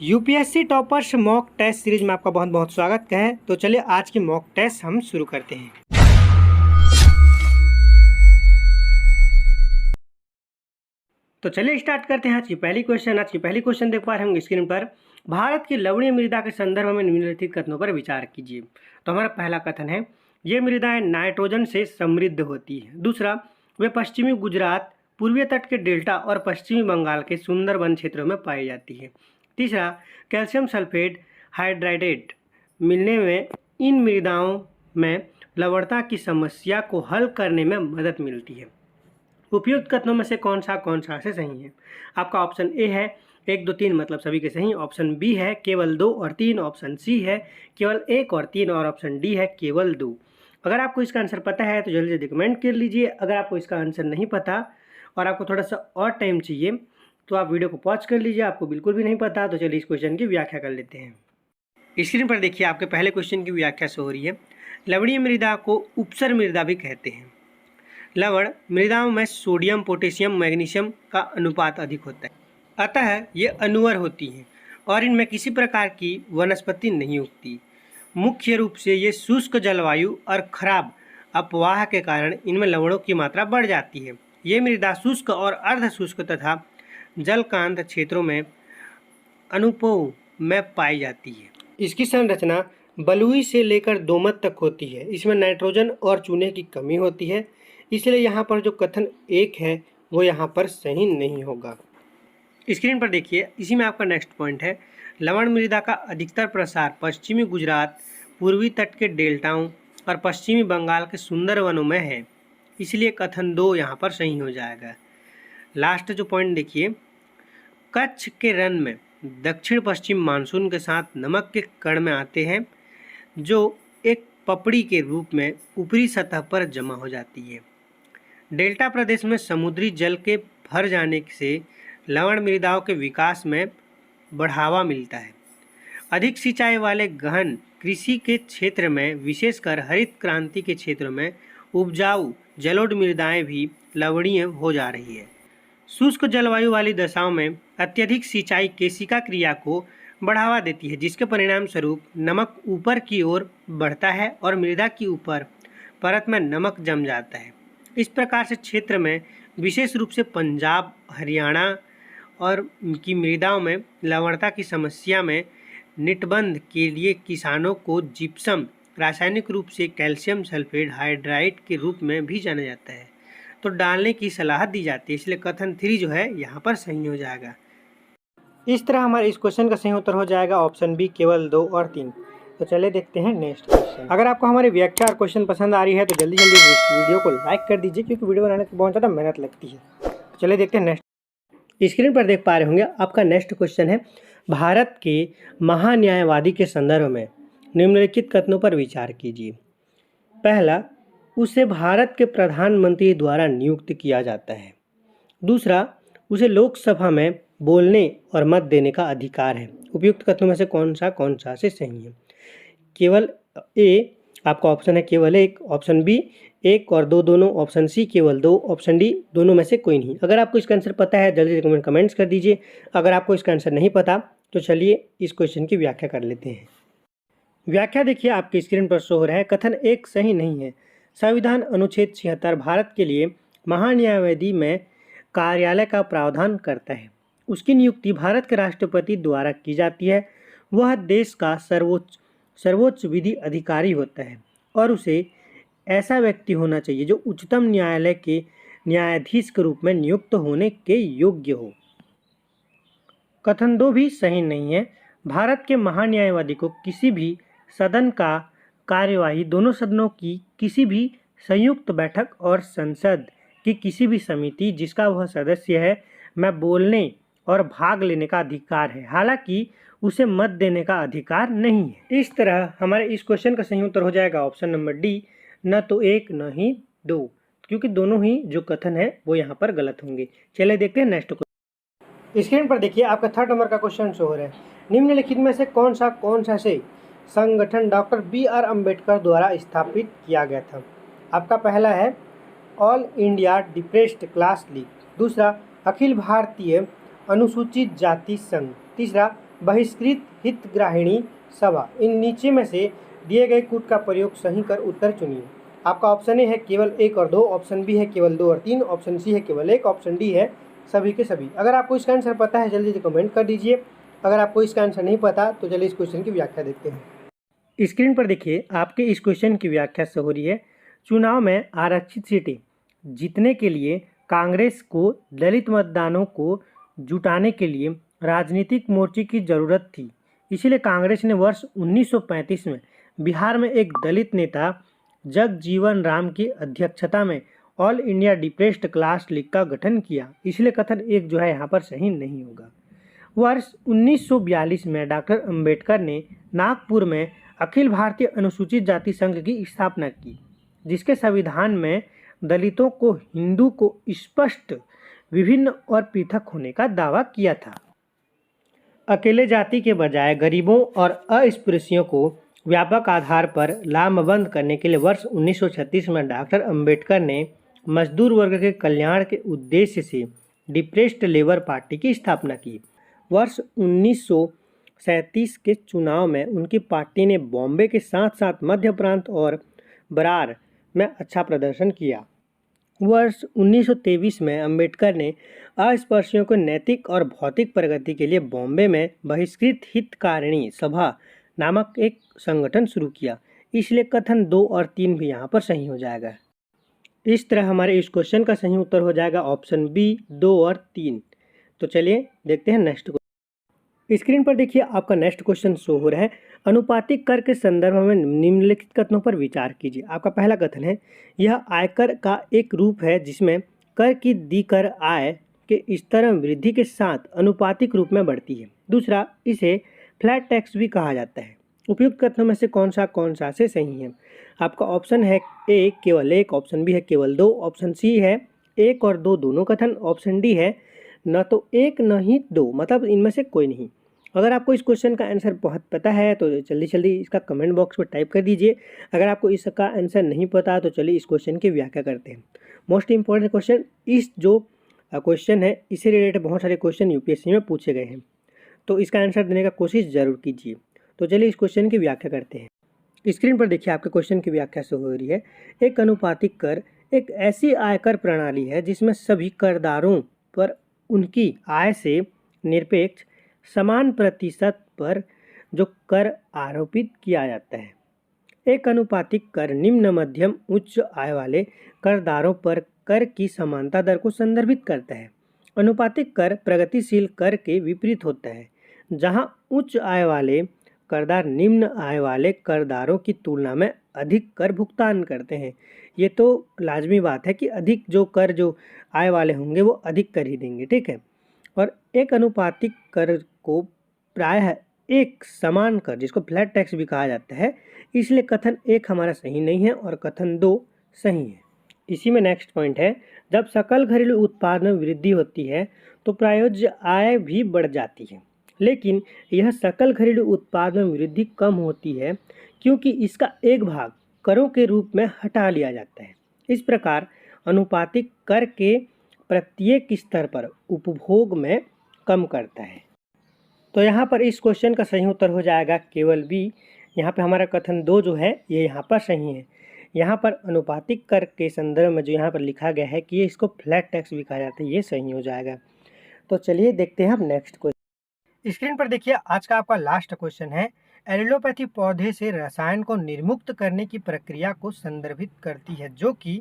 UPSC toppers mock test series में आपका बहुत बहुत स्वागत है। तो चलिए आज की मॉक टेस्ट हम शुरू करते हैं। तो चलिए स्टार्ट करते हैं आज की पहली क्वेश्चन देख पा रहे होंगे स्क्रीन पर। भारत की लवणीय मृदा के संदर्भ में निम्नलिखित कथनों पर विचार कीजिए। तो हमारा पहला कथन है, ये मृदाएं नाइट्रोजन से समृद्ध होती है। दूसरा, वे पश्चिमी गुजरात, पूर्वी तट के डेल्टा और पश्चिमी बंगाल के सुंदरबन क्षेत्रों में पाई जाती है। तीसरा, कैल्शियम सल्फेट हाइड्रेट मिलने में इन मृदाओं में लवणता की समस्या को हल करने में मदद मिलती है। उपयुक्त कथनों में से कौन सा से सही है? आपका ऑप्शन ए है 1, 2, 3 मतलब सभी के सही। ऑप्शन बी है केवल 2 और 3। ऑप्शन सी है केवल 1 और 3 और ऑप्शन डी है केवल 2। अगर आपको इसका आंसर पता है तो जल्दी जल्दी कमेंट कर लीजिए। अगर आपको इसका आंसर नहीं पता और आपको थोड़ा सा और टाइम चाहिए तो आप वीडियो को पॉज कर लीजिए। आपको बिल्कुल भी नहीं पता तो चलिए इस क्वेश्चन की व्याख्या कर लेते हैं। स्क्रीन पर देखिए आपके पहले क्वेश्चन की व्याख्या से हो रही है। लवणीय मृदा को उपसर मृदा भी कहते हैं। लवण मृदाओं में सोडियम, पोटेशियम, मैग्नीशियम का अनुपात अधिक होता है, अतः ये अनुवर होती हैं और इनमें किसी प्रकार की वनस्पति नहीं उगती। मुख्य रूप से ये शुष्क जलवायु और खराब अपवाह के कारण इनमें लवणों की मात्रा बढ़ जाती है। ये मृदा शुष्क और अर्ध शुष्क तथा जलकांत क्षेत्रों में अनुपो में पाई जाती है। इसकी संरचना बलुई से लेकर दोमट तक होती है। इसमें नाइट्रोजन और चूने की कमी होती है, इसलिए यहाँ पर जो कथन 1 है वो यहाँ पर सही नहीं होगा। स्क्रीन पर देखिए, इसी में आपका नेक्स्ट पॉइंट है, लवण मृदा का अधिकतर प्रसार पश्चिमी गुजरात, पूर्वी तट के डेल्टाओं और पश्चिमी बंगाल के सुंदरवनों में है, इसलिए कथन 2 यहाँ पर सही हो जाएगा। लास्ट जो पॉइंट देखिए, कच्छ के रन में दक्षिण पश्चिम मानसून के साथ नमक के कण में आते हैं, जो एक पपड़ी के रूप में ऊपरी सतह पर जमा हो जाती है। डेल्टा प्रदेश में समुद्री जल के भर जाने से लवण मृदाओं के विकास में बढ़ावा मिलता है। अधिक सिंचाई वाले गहन कृषि के क्षेत्र में, विशेषकर हरित क्रांति के क्षेत्रों में उपजाऊ जलोढ़ मृदाएं भी लवणीय हो जा रही है। शुष्क जलवायु वाली दशाओं में अत्यधिक सिंचाई केशिका क्रिया को बढ़ावा देती है, जिसके परिणाम स्वरूप नमक ऊपर की ओर बढ़ता है और मृदा की ऊपर परत में नमक जम जाता है। इस प्रकार से क्षेत्र में, विशेष रूप से पंजाब, हरियाणा और की मृदाओं में लवणता की समस्या में निटबंध के लिए किसानों को जिप्सम, रासायनिक रूप से कैल्शियम सल्फेट हाइड्राइड के रूप में भी जाना जाता है, तो डालने की सलाह दी जाती है, इसलिए कथन 3 जो है यहाँ पर सही हो जाएगा। इस तरह हमारे इस क्वेश्चन का सही उत्तर हो जाएगा ऑप्शन बी केवल 2 और 3। तो चलिए देखते हैं नेक्स्ट क्वेश्चन। अगर आपको हमारी व्याख्या और क्वेश्चन पसंद आ रही है तो जल्दी जल्दी इस वीडियो को लाइक कर दीजिए, क्योंकि वीडियो बनाने में बहुत ज़्यादा मेहनत लगती है। तो चलिए देखते हैं नेक्स्ट। स्क्रीन पर देख पा रहे होंगे आपका नेक्स्ट क्वेश्चन है, भारत के महान्यायवादी के संदर्भ में निम्नलिखित कथनों पर विचार कीजिए। पहला, उसे भारत के प्रधानमंत्री द्वारा नियुक्त किया जाता है। दूसरा, उसे लोकसभा में बोलने और मत देने का अधिकार है। उपयुक्त कथनों में से कौन सा से सही है? केवल ए आपका ऑप्शन है केवल 1, ऑप्शन बी 1 और 2 दोनों, ऑप्शन सी केवल 2, ऑप्शन डी दोनों में से कोई नहीं। अगर आपको इसका आंसर पता है जल्दी से कमेंट्स कर दीजिए। अगर आपको इसका आंसर नहीं पता तो चलिए इस क्वेश्चन की व्याख्या कर लेते हैं। व्याख्या देखिए आपकी स्क्रीन पर शो हो रहा है। कथन 1 सही नहीं है। संविधान अनुच्छेद 76 भारत के लिए महान्यायवादी में कार्यालय का प्रावधान करता है। उसकी नियुक्ति भारत के राष्ट्रपति द्वारा की जाती है। वह देश का सर्वोच्च विधि अधिकारी होता है और उसे ऐसा व्यक्ति होना चाहिए जो उच्चतम न्यायालय के न्यायाधीश के रूप में नियुक्त होने के योग्य हो। कथन 2 भी सही नहीं है। भारत के महान्यायवादी को किसी भी सदन का कार्यवाही, दोनों सदनों की किसी भी संयुक्त बैठक और संसद की किसी भी समिति जिसका वह सदस्य है में बोलने और भाग लेने का अधिकार है, हालांकि उसे मत देने का अधिकार नहीं है। इस तरह हमारे इस क्वेश्चन का सही उत्तर हो जाएगा ऑप्शन नंबर डी, न तो 1 न ही 2, क्योंकि दोनों ही जो कथन है वो यहाँ पर गलत होंगे। चलिए देखते हैं नेक्स्ट क्वेश्चन। स्क्रीन पर देखिए आपका 3rd नंबर का क्वेश्चन शो हो रहा है। निम्नलिखित में से कौन सा से संगठन डॉक्टर BR अम्बेडकर द्वारा स्थापित किया गया था? आपका पहला है all India depressed class league. दूसरा, अखिल भारतीय अनुसूचित जाति संघ। तीसरा, बहिष्कृत हितग्राहिणी सभा। इन नीचे में से दिए गए कूट का प्रयोग सही कर उत्तर चुनिए। आपका ऑप्शन ए है केवल 1 और 2, ऑप्शन बी है केवल 2 और 3, ऑप्शन सी है केवल 1, ऑप्शन डी है सभी के सभी। अगर आपको इसका आंसर पता है जल्दी से कमेंट कर दीजिए। अगर आपको इसका आंसर नहीं पता तो चलिए इस क्वेश्चन की व्याख्या देखते हैं। स्क्रीन पर देखिए आपके इस क्वेश्चन की व्याख्या से हो रही है। चुनाव में आरक्षित सीटें जीतने के लिए कांग्रेस को दलित मतदानों को जुटाने के लिए राजनीतिक मोर्चे की जरूरत थी। इसलिए कांग्रेस ने वर्ष 1935 में बिहार में एक दलित नेता जगजीवन राम की अध्यक्षता में all India depressed class league का गठन किया। इसलिए कथन एक जो है यहाँ पर सही नहीं होगा। वर्ष 1942 में डॉक्टर अंबेडकर ने नागपुर में अखिल भारतीय अनुसूचित जाति संघ की स्थापना की, जिसके संविधान में दलितों को हिंदू को स्पष्ट विभिन्न और पृथक होने का दावा किया था। अकेले जाति के बजाय गरीबों और अस्पृश्यों को व्यापक आधार पर लामबंद करने के लिए वर्ष 1936 में डॉक्टर अंबेडकर ने मजदूर वर्ग के कल्याण के उद्देश्य से डिप्रेस्ड लेबर पार्टी की स्थापना की। वर्ष 1937 के चुनाव में उनकी पार्टी ने बॉम्बे के साथ साथ मध्य प्रांत और बरार में अच्छा प्रदर्शन किया। वर्ष 1923 में अंबेडकर ने अस्पृश्यों को नैतिक और भौतिक प्रगति के लिए बॉम्बे में बहिष्कृत हितकारिणी सभा नामक एक संगठन शुरू किया। इसलिए कथन 2 और 3 भी यहाँ पर सही हो जाएगा। इस तरह हमारे इस क्वेश्चन का सही उत्तर हो जाएगा ऑप्शन बी 2 और 3। तो चलिए देखते हैं नेक्स्ट क्वेश्चन। स्क्रीन पर देखिए आपका नेक्स्ट क्वेश्चन शो हो रहा है। अनुपातिक कर के संदर्भ में निम्नलिखित कथनों पर विचार कीजिए। आपका पहला कथन है, यह आयकर का एक रूप है जिसमें कर की दी कर आय के स्तर में वृद्धि के साथ अनुपातिक रूप में बढ़ती है। दूसरा, इसे फ्लैट टैक्स भी कहा जाता है। उपयुक्त कथनों में से कौन सा से सही है? आपका ऑप्शन है ए केवल 1, ऑप्शन बी है केवल 2, ऑप्शन सी है 1 और 2 दोनों कथन, ऑप्शन डी है न तो 1 न ही 2, मतलब इनमें से कोई नहीं। अगर आपको इस क्वेश्चन का आंसर बहुत पता है तो जल्दी इसका कमेंट बॉक्स में टाइप कर दीजिए। अगर आपको इसका आंसर नहीं पता तो चलिए इस क्वेश्चन की व्याख्या करते हैं। मोस्ट इंपॉर्टेंट क्वेश्चन, इस जो क्वेश्चन है इससे रिलेटेड बहुत सारे क्वेश्चन यूपीएससी में पूछे गए हैं, तो इसका आंसर देने का कोशिश जरूर कीजिए। तो चलिए इस क्वेश्चन की व्याख्या करते हैं। स्क्रीन पर देखिए आपके क्वेश्चन की व्याख्या से हो रही है। एक अनुपातिक कर एक ऐसी आयकर प्रणाली है जिसमें सभी करदारों पर उनकी आय से निरपेक्ष समान प्रतिशत पर जो कर आरोपित किया जाता है। एक अनुपातिक कर निम्न मध्यम उच्च आय वाले करदारों पर कर की समानता दर को संदर्भित करता है। अनुपातिक कर प्रगतिशील कर के विपरीत होता है, जहां उच्च आय वाले करदार निम्न आय वाले करदारों की तुलना में अधिक कर भुगतान करते हैं। ये तो लाजमी बात है कि अधिक जो आय वाले होंगे वो अधिक कर ही देंगे, ठीक है। और एक अनुपातिक कर को प्रायः एक समान कर जिसको फ्लैट टैक्स भी कहा जाता है, इसलिए कथन 1 हमारा सही नहीं है और कथन 2 सही है। इसी में नेक्स्ट पॉइंट है, जब सकल घरेलू उत्पाद में वृद्धि होती है तो प्रायोज्य आय भी बढ़ जाती है, लेकिन यह सकल घरेलू उत्पाद में वृद्धि कम होती है क्योंकि इसका एक भाग करों के रूप में हटा लिया जाता है। इस प्रकार अनुपातिक कर के प्रत्येक स्तर पर उपभोग में कम करता है। तो यहाँ पर इस क्वेश्चन का सही उत्तर हो जाएगा केवल बी। यहाँ पे हमारा कथन 2 जो है ये यहाँ पर सही है। यहाँ पर अनुपातिक कर के संदर्भ में जो यहाँ पर लिखा गया है कि ये इसको फ्लैट टैक्स भी कहा जाता है, ये सही हो जाएगा। तो चलिए देखते हैं अब नेक्स्ट क्वेश्चन। स्क्रीन पर देखिए आज का आपका लास्ट क्वेश्चन है, एलोपैथी पौधे से रसायन को निर्मुक्त करने की प्रक्रिया को संदर्भित करती है, जो कि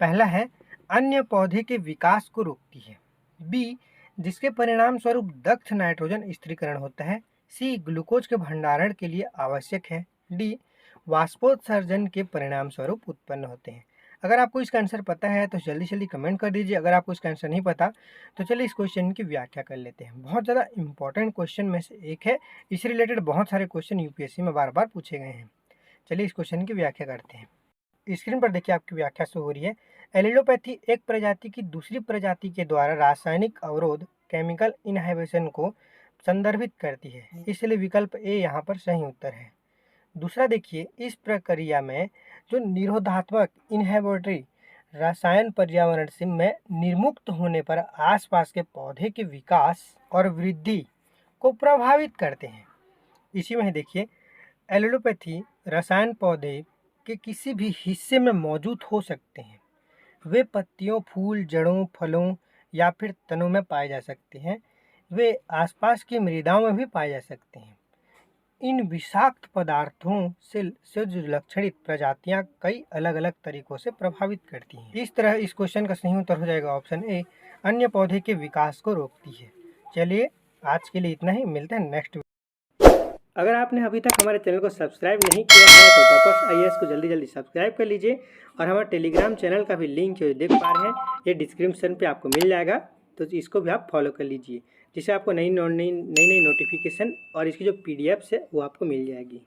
पहला है अन्य पौधे के विकास को रोकती है, बी जिसके परिणाम स्वरूप दक्ष नाइट्रोजन स्थिरीकरण होता है, सी ग्लूकोज के भंडारण के लिए आवश्यक है, डी वाष्पोत्सर्जन के परिणाम स्वरूप उत्पन्न होते हैं। अगर आपको इसका आंसर पता है तो जल्दी कमेंट कर दीजिए। अगर आपको इसका आंसर नहीं पता तो चलिए इस क्वेश्चन की व्याख्या कर लेते हैं। बहुत ज़्यादा इंपॉर्टेंट क्वेश्चन में से एक है, इससे रिलेटेड बहुत सारे क्वेश्चन यूपीएससी में बार बार पूछे गए हैं। चलिए इस क्वेश्चन की व्याख्या करते हैं। स्क्रीन पर देखिए आपकी व्याख्या से हो रही है, एलिलोपैथी एक प्रजाति की दूसरी प्रजाति के द्वारा रासायनिक अवरोध केमिकल इनहिबिशन को संदर्भित करती है, इसलिए विकल्प ए यहाँ पर सही उत्तर है। दूसरा देखिए, इस प्रक्रिया में जो निरोधात्मक इनहिबिटरी रसायन पर्यावरण से में निर्मुक्त होने पर आसपास के पौधे के विकास और वृद्धि को प्रभावित करते हैं। इसी में देखिए, एलोपैथी रसायन पौधे के किसी भी हिस्से में मौजूद हो सकते हैं। वे पत्तियों, फूल, जड़ों, फलों या फिर तनों में पाए जा सकते हैं। वे आसपास की मृदाओं में भी पाए जा सकते हैं। इन विषाक्त पदार्थों से जो लक्षणित प्रजातियां कई अलग अलग तरीकों से प्रभावित करती हैं। इस तरह इस क्वेश्चन का सही उत्तर हो जाएगा ऑप्शन ए, अन्य पौधे के विकास को रोकती है। चलिए आज के लिए इतना ही, मिलते हैं नेक्स्ट। अगर आपने अभी तक हमारे चैनल को सब्सक्राइब नहीं किया है तो टॉपर्स आईएएस को जल्दी जल्दी सब्सक्राइब कर लीजिए, और हमारे टेलीग्राम चैनल का भी लिंक जो देख पा रहे हैं ये डिस्क्रिप्शन पे आपको मिल जाएगा, तो इसको भी आप फॉलो कर लीजिए, जिससे आपको नई नई नोटिफिकेशन और इसकी जो पीडीएफ्स है वो आपको मिल जाएगी।